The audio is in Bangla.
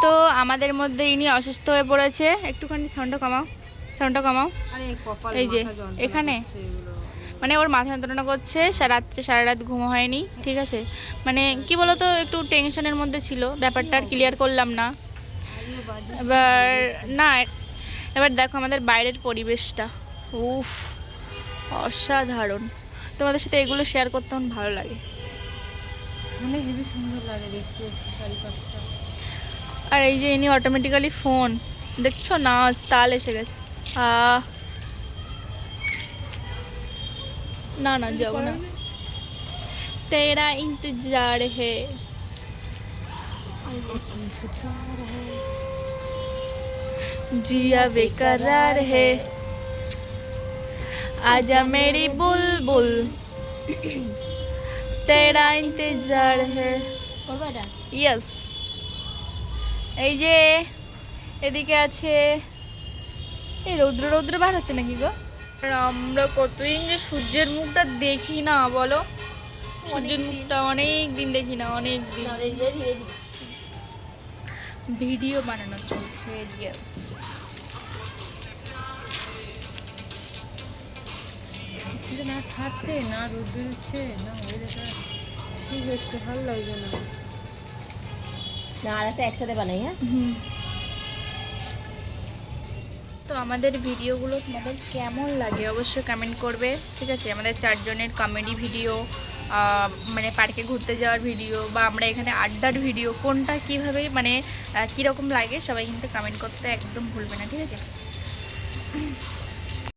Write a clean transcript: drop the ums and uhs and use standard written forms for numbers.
তো আমাদের মধ্যে ইনি অসুস্থ হয়ে পড়েছে। একটুখানি সাউন্ডটা কমাও। এই যে এখানে মানে ওর মাথা যন্ত্রণা করছে, রাত্রে সারা রাত ঘুম হয়নি, ঠিক আছে। মানে কি বলতো, একটু টেনশনের মধ্যে ছিল, ব্যাপারটা আর ক্লিয়ার করলাম না। এবার দেখো আমাদের বাইরের পরিবেশটা, উফ অসাধারণ। তোমাদের সাথে এগুলো শেয়ার করতে আমার ভালো লাগে, অনেক হেবি সুন্দর লাগে দেখতে চারিপাশটা। আর এই যে ইনি অটোমেটিক্যালি ফোন দেখছো, নাচ তাল এসে গেছে। না যাবো না, তেরা ইন্তজার হে। जिया बेकरार है आजा मेरी बुलबुल तेरा इंतजार है। यस, এই যে এদিকে আছে, এই রৌদ্র বার হচ্ছে নাকি গো? আর আমরা কতদিন যে সূর্যের মুখটা দেখি না বলো, সূর্যের মুখটা অনেক দিন দেখি না, অনেক দিন। ভিডিও বানানো চলছে। ইয়েস, না থাকছে না রোদ বেরোচ্ছে না ওয়েদারটা ঠিক হচ্ছে, ভালো লাগছে না। না আর একটা একসাথে বানাই। হ্যাঁ, তো আমাদের ভিডিওগুলো তোমাদের কেমন লাগে অবশ্যই কমেন্ট করবে, ঠিক আছে। আমাদের 4 জনের কমেডি ভিডিও, মানে পার্কে ঘুরতে যাওয়ার ভিডিও, বা আমরা এখানে আড্ডার ভিডিও, কোনটা কীভাবে মানে কীরকম লাগে সবাই কিন্তু কমেন্ট করতে একদম ভুলবে না, ঠিক আছে।